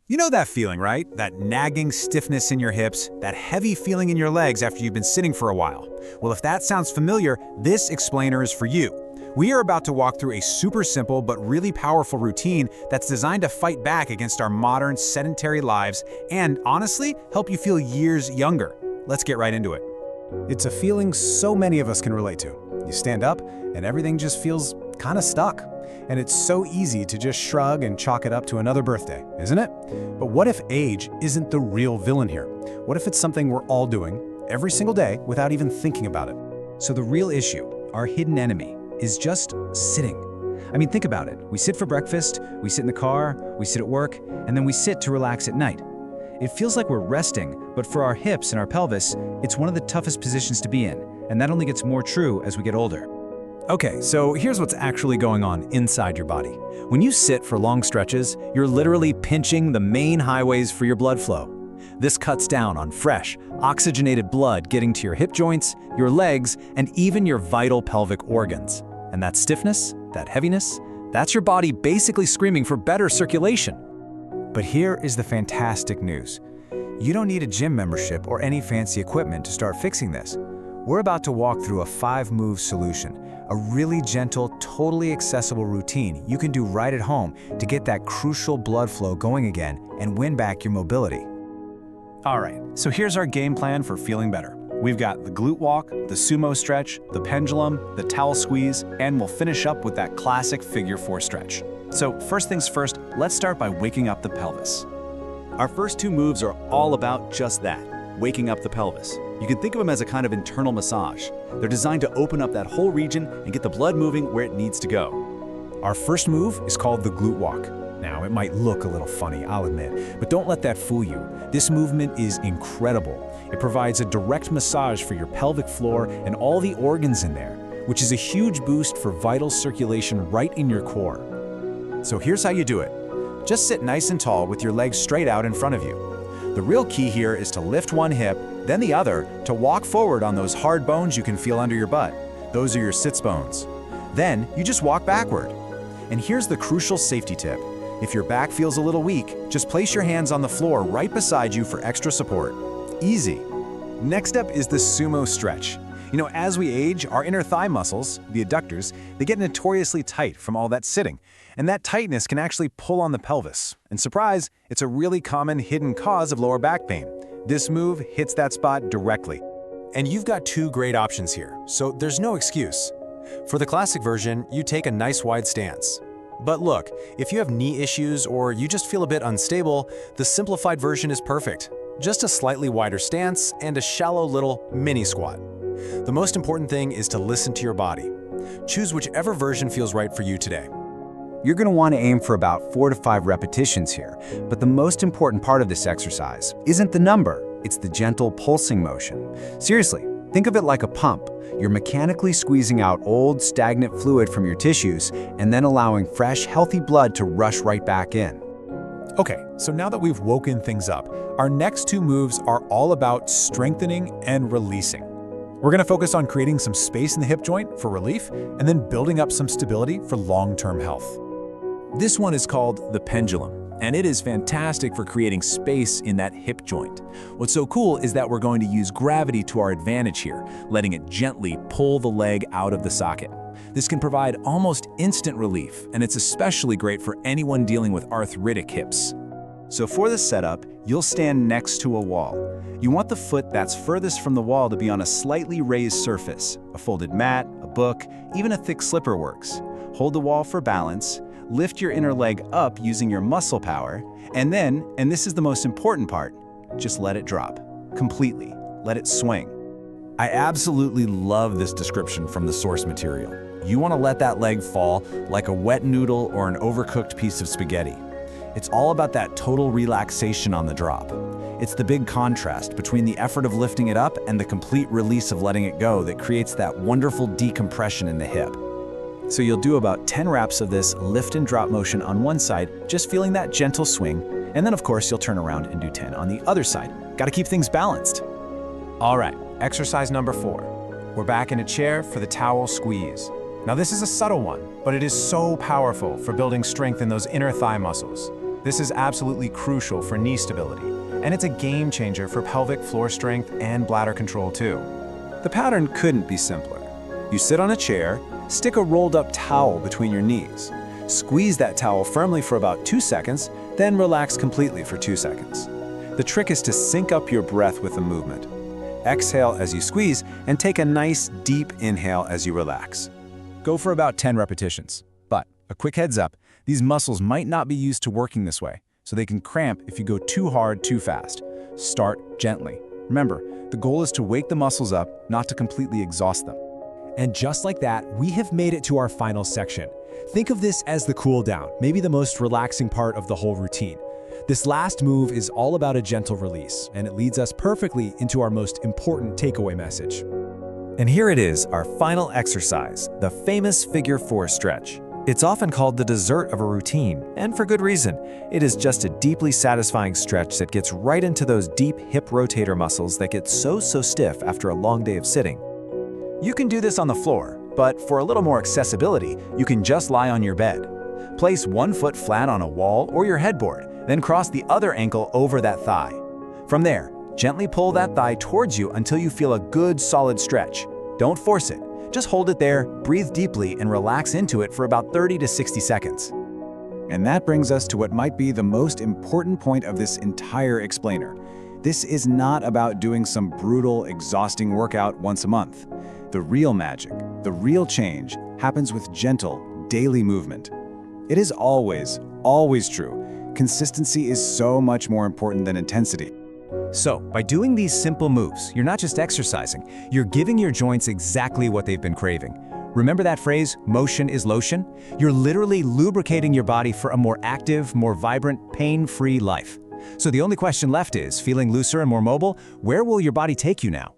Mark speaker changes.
Speaker 1: You know that feeling, right? That nagging stiffness in your hips, that heavy feeling in your legs after you've been sitting for a while. Well, if that sounds familiar, this explainer is for you. We are about to walk through a super simple but really powerful routine that's designed to fight back against our modern sedentary lives and, honestly, help you feel years younger. Let's get right into it.
Speaker 2: It's a feeling so many of us can relate to. You stand up and everything just feels kind of stuck. And it's so easy to just shrug and chalk it up to another birthday, isn't it? But what if age isn't the real villain here? What if it's something we're all doing every single day without even thinking about it?
Speaker 3: So the real issue, our hidden enemy, is just sitting. I mean, think about it. We sit for breakfast, we sit in the car, we sit at work, and then we sit to relax at night. It feels like we're resting, but for our hips and our pelvis, it's one of the toughest positions to be in, and that only gets more true as we get older.
Speaker 2: Okay, so here's what's actually going on inside your body. When you sit for long stretches, you're literally pinching the main highways for your blood flow. This cuts down on fresh, oxygenated blood getting to your hip joints, your legs, and even your vital pelvic organs. And that stiffness, that heaviness, that's your body basically screaming for better circulation.
Speaker 4: But here is the fantastic news. You don't need a gym membership or any fancy equipment to start fixing this. We're about to walk through a 5-move solution, a really gentle, totally accessible routine you can do right at home to get that crucial blood flow going again and win back your mobility.
Speaker 2: All right, so here's our game plan for feeling better. We've got the glute walk, the sumo stretch, the pendulum, the towel squeeze, and we'll finish up with that classic figure 4 stretch. So first things first, let's start by waking up the pelvis. Our first 2 moves are all about just that, waking up the pelvis. You can think of them as a kind of internal massage. They're designed to open up that whole region and get the blood moving where it needs to go.
Speaker 4: Our first move is called the glute walk. Now, it might look a little funny, I'll admit, but don't let that fool you. This movement is incredible. It provides a direct massage for your pelvic floor and all the organs in there, which is a huge boost for vital circulation right in your core. So here's how you do it. Just sit nice and tall with your legs straight out in front of you. The real key here is to lift one hip, then the other, to walk forward on those hard bones you can feel under your butt. Those are your sits bones. Then you just walk backward. And here's the crucial safety tip. If your back feels a little weak, just place your hands on the floor right beside you for extra support. Easy. Next up is the sumo stretch. You know, as we age, our inner thigh muscles, the adductors, they get notoriously tight from all that sitting. And that tightness can actually pull on the pelvis. And surprise, it's a really common hidden cause of lower back pain. This move hits that spot directly. And you've got 2 great options here, so there's no excuse. For the classic version, you take a nice wide stance. But look, if you have knee issues or you just feel a bit unstable, the simplified version is perfect. Just a slightly wider stance and a shallow little mini squat. The most important thing is to listen to your body. Choose whichever version feels right for you today.
Speaker 3: You're going to want to aim for about 4 to 5 repetitions here, but the most important part of this exercise isn't the number, it's the gentle pulsing motion. Seriously, think of it like a pump. You're mechanically squeezing out old, stagnant fluid from your tissues and then allowing fresh, healthy blood to rush right back in.
Speaker 4: Okay, so now that we've woken things up, our next 2 moves are all about strengthening and releasing. We're going to focus on creating some space in the hip joint for relief and then building up some stability for long-term health. This one is called the pendulum, and it is fantastic for creating space in that hip joint. What's so cool is that we're going to use gravity to our advantage here, letting it gently pull the leg out of the socket. This can provide almost instant relief, and it's especially great for anyone dealing with arthritic hips.
Speaker 2: So for this setup, you'll stand next to a wall. You want the foot that's furthest from the wall to be on a slightly raised surface. A folded mat, a book, even a thick slipper works. Hold the wall for balance, lift your inner leg up using your muscle power, and then, and this is the most important part, just let it drop. Completely. Let it swing.
Speaker 1: I absolutely love this description from the source material. You want to let that leg fall like a wet noodle or an overcooked piece of spaghetti. It's all about that total relaxation on the drop. It's the big contrast between the effort of lifting it up and the complete release of letting it go that creates that wonderful decompression in the hip. So you'll do about 10 reps of this lift and drop motion on one side, just feeling that gentle swing, and then of course you'll turn around and do 10 on the other side. Gotta keep things balanced. All right, exercise number 4. We're back in a chair for the towel squeeze. Now this is a subtle one, but it is so powerful for building strength in those inner thigh muscles.
Speaker 2: This is absolutely crucial for knee stability, and it's a game changer for pelvic floor strength and bladder control too. The pattern couldn't be simpler. You sit on a chair, stick a rolled up towel between your knees. Squeeze that towel firmly for about 2 seconds, then relax completely for 2 seconds. The trick is to sync up your breath with the movement. Exhale as you squeeze and take a nice deep inhale as you relax.
Speaker 4: Go for about 10 repetitions. But a quick heads up, these muscles might not be used to working this way, so they can cramp if you go too hard too fast. Start gently. Remember, the goal is to wake the muscles up, not to completely exhaust them.
Speaker 5: And just like that, we have made it to our final section. Think of this as the cool down, maybe the most relaxing part of the whole routine. This last move is all about a gentle release, and it leads us perfectly into our most important takeaway message.
Speaker 6: And here it is, our final exercise, the famous Figure 4 stretch. It's often called the dessert of a routine, and for good reason. It is just a deeply satisfying stretch that gets right into those deep hip rotator muscles that get so stiff after a long day of sitting.
Speaker 2: You can do this on the floor, but for a little more accessibility, you can just lie on your bed. Place one foot flat on a wall or your headboard, then cross the other ankle over that thigh. From there, gently pull that thigh towards you until you feel a good solid stretch. Don't force it. Just hold it there, breathe deeply, and relax into it for about 30 to 60 seconds.
Speaker 4: And that brings us to what might be the most important point of this entire explainer. This is not about doing some brutal, exhausting workout once a month. The real magic, the real change, happens with gentle, daily movement. It is always true. Consistency is so much more important than intensity.
Speaker 6: So, by doing these simple moves, you're not just exercising, you're giving your joints exactly what they've been craving. Remember that phrase, motion is lotion? You're literally lubricating your body for a more active, more vibrant, pain-free life. So the only question left is, feeling looser and more mobile, where will your body take you now?